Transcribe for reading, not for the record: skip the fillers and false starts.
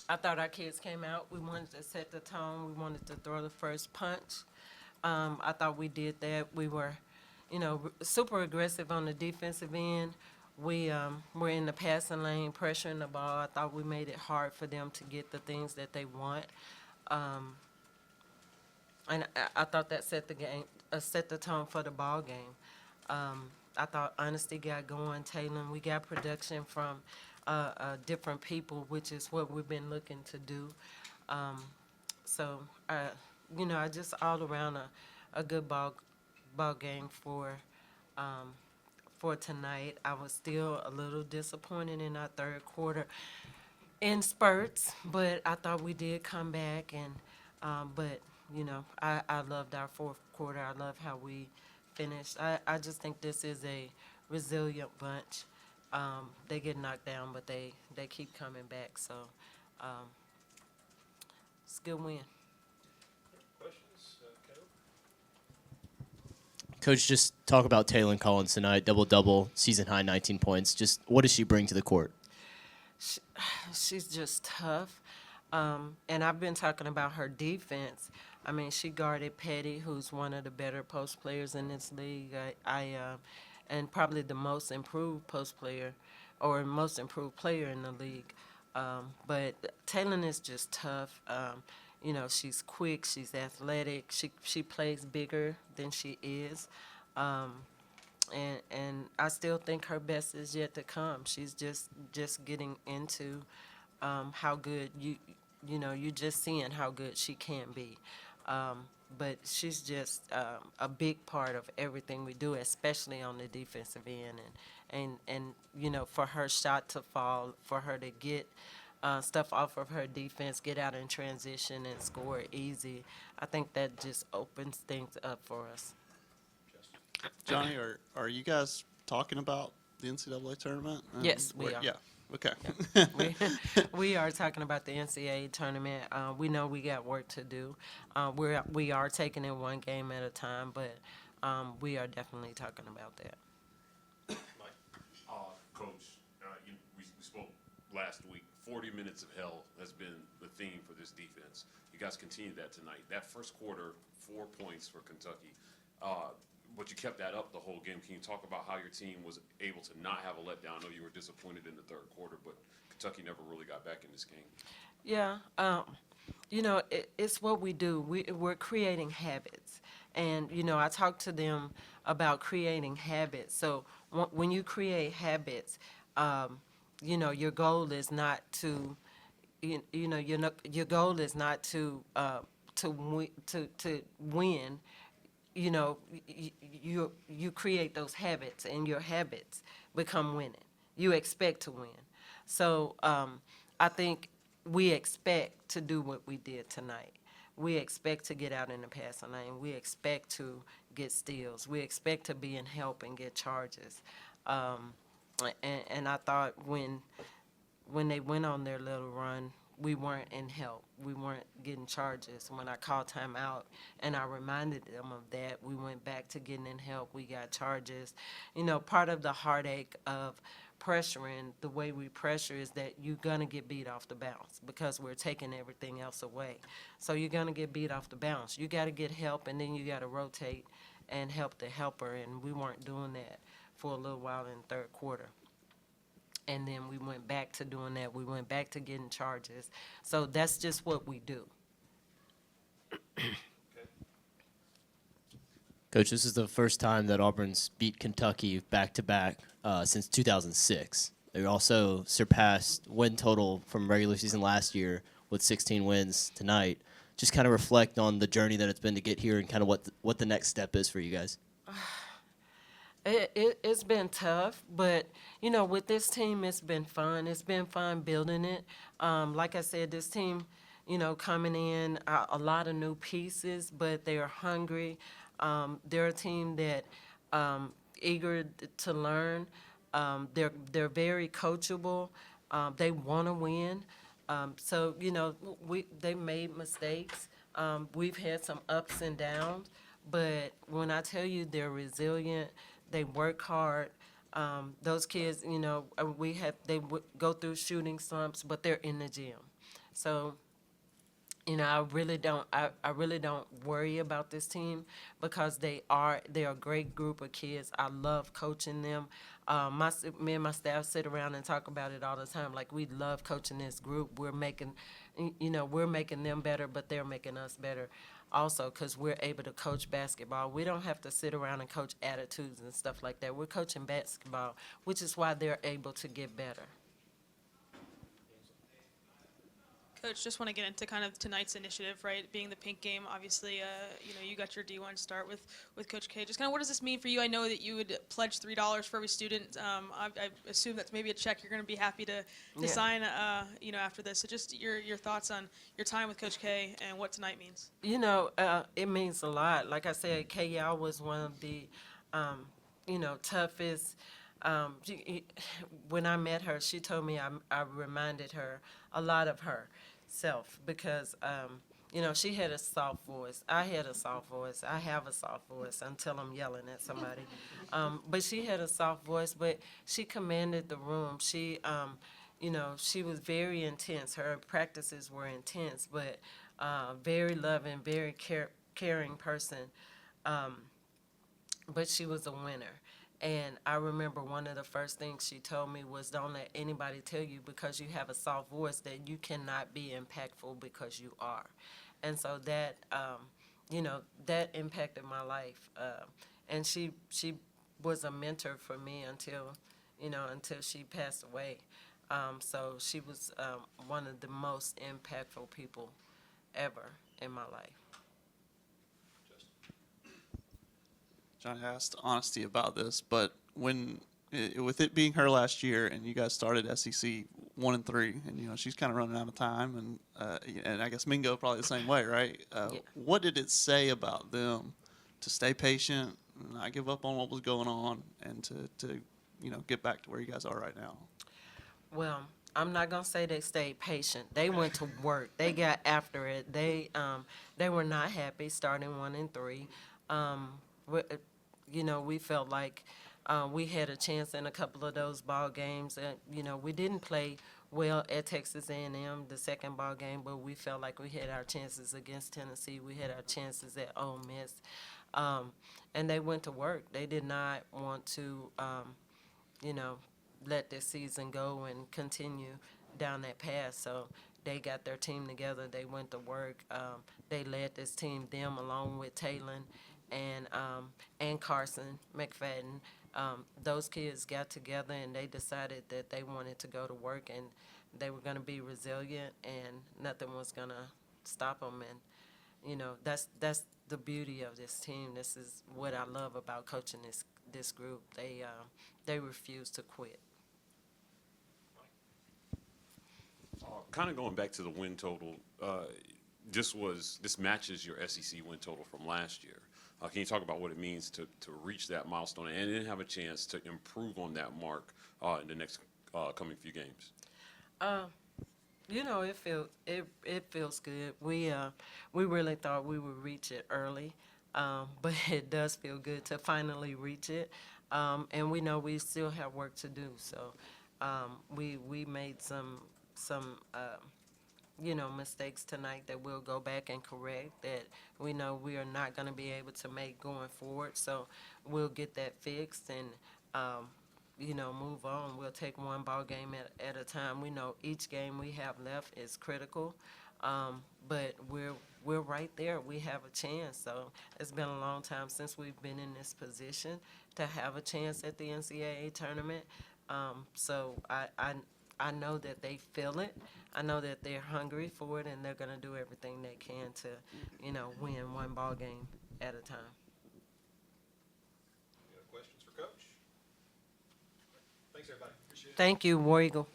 I thought our kids came out. We wanted to set the tone. We wanted to throw the first punch. I thought we did that. We were, super aggressive on the defensive end. We were in the passing lane, pressuring the ball. I thought we made it hard for them to get the things that they want. Um, and I thought that set the tone for the ball game. I thought honesty got going. Taylor, we got production from different people, which is what we've been looking to do. Um, so, I just all around a good ball game for tonight. I was still a little disappointed in our third quarter in spurts, but I thought we did come back. But I loved our fourth quarter. I love how we finished. I just think this is a resilient bunch. They get knocked down, but they keep coming back. So um, it's a good win. Questions, Caleb? Coach, just talk about Toney Collins tonight, double-double, season-high 19 points. Just what does she bring to the court? She's just tough. And I've been talking about her defense. I mean, she guarded Petty, who's one of the better post players in this league. And probably the most improved post player or most improved player in the league. But Taylor is just tough. She's quick, she's athletic, she plays bigger than she is. And I still think her best is yet to come. She's just getting into how good you're just seeing how good she can be. But she's just a big part of everything we do, especially on the defensive end. And for her shot to fall, for her to get stuff off of her defense, get out in transition and score easy, I think that just opens things up for us. Johnny, are you guys talking about the NCAA tournament? Yes, we are. Yeah. Okay. We are talking about the NCAA tournament. We know we got work to do. We are taking it one game at a time, but we are definitely talking about that. Coach, we spoke last week. 40 minutes of hell has been the theme for this defense. You guys continued that tonight. That first quarter, 4 points for Kentucky. But you kept that up the whole game. Can you talk about how your team was able to not have a letdown? I know you were disappointed in the third quarter, but Kentucky never really got back in this game. Yeah, it's what we do. We're creating habits. And, I talked to them about creating habits. So when you create habits, your goal is not to, your goal is not to win. You create those habits, and your habits become winning. You expect to win. So I think we expect to do what we did tonight. We expect to get out in the passing lane. We expect to get steals. We expect to be in help and get charges. And I thought when they went on their little run, we weren't in help. We weren't getting charges. When I called timeout and I reminded them of that, we went back to getting in help. We got charges. Part of the heartache of pressuring, the way we pressure, is that you're going to get beat off the bounce because we're taking everything else away. So you're going to get beat off the bounce. You got to get help, and then you got to rotate and help the helper, and we weren't doing that for a little while in the third quarter. And then we went back to doing that. We went back to getting charges. So that's just what we do. Coach, this is the first time that Auburn's beat Kentucky back-to-back since 2006. They also surpassed win total from regular season last year with 16 wins tonight. Just kind of reflect on the journey that it's been to get here and kind of what the next step is for you guys. It's been tough, but, with this team, it's been fun. It's been fun building it. Like I said, this team, coming in, a lot of new pieces, but they're hungry. They're a team that eager to learn. They're very coachable. They want to win. So, they made mistakes. We've had some ups and downs, but when I tell you they're resilient, they work hard. Those kids, they go through shooting slumps, but they're in the gym. So, you know, I really don't worry about this team because they're a great group of kids. I love coaching them. Me and my staff sit around and talk about it all the time. Like, we love coaching this group. We're making them better, but they're making us better also because we're able to coach basketball. We don't have to sit around and coach attitudes and stuff like that. We're coaching basketball, which is why they're able to get better. Coach, just want to get into kind of tonight's initiative, right? Being the pink game, obviously, you got your D1 start with Coach K. Just kind of what does this mean for you? I know that you would pledge $3 for every student. I assume that's maybe a check you're going to be happy to Yeah. sign, after this. So just your thoughts on your time with Coach K and what tonight means. You know, it means a lot. Like I said, K.L. was one of the, toughest. When I met her, she told me I reminded her a lot of herself because, she had a soft voice. I had a soft voice. I have a soft voice until I'm yelling at somebody. But she had a soft voice, but she commanded the room. She was very intense. Her practices were intense, but very loving, very caring person. But she was a winner. And I remember one of the first things she told me was, don't let anybody tell you because you have a soft voice that you cannot be impactful because you are. And so that, that impacted my life. And she was a mentor for me until she passed away. So she was one of the most impactful people ever in my life. Johnny, I asked honesty about this, but with it being her last year and you guys started SEC 1-3, and she's kind of running out of time, and I guess Mingo probably the same way, right? Yeah. What did it say about them to stay patient, not give up on what was going on, and to get back to where you guys are right now? Well, I'm not gonna say they stayed patient. They went to work. They got after it. They were not happy starting 1-3. We felt like we had a chance in a couple of those ball games. We didn't play well at Texas A&M the second ball game, but we felt like we had our chances against Tennessee. We had our chances at Ole Miss, and they went to work. They did not want to, let this season go and continue down that path. So they got their team together. They went to work. They led this team, them along with Talon and Carson McFadden. Those kids got together and they decided that they wanted to go to work and they were going to be resilient and nothing was going to stop them. And that's the beauty of this team. This is what I love about coaching this group. They refuse to quit. Kind of going back to the win total, this matches your SEC win total from last year. Can you talk about what it means to reach that milestone and then have a chance to improve on that mark in the next coming few games? It feels good. We really thought we would reach it early, but it does feel good to finally reach it. And we know we still have work to do. So we made some mistakes tonight that we'll go back and correct that we know we are not going to be able to make going forward. So we'll get that fixed and, move on. We'll take one ball game at a time. We know each game we have left is critical, but we're right there. We have a chance. So it's been a long time since we've been in this position to have a chance at the NCAA tournament. So I know that they feel it. I know that they're hungry for it, and they're going to do everything they can to, win one ball game at a time. Any other questions for Coach? Thanks, everybody. Appreciate it. Thank you, War Eagle.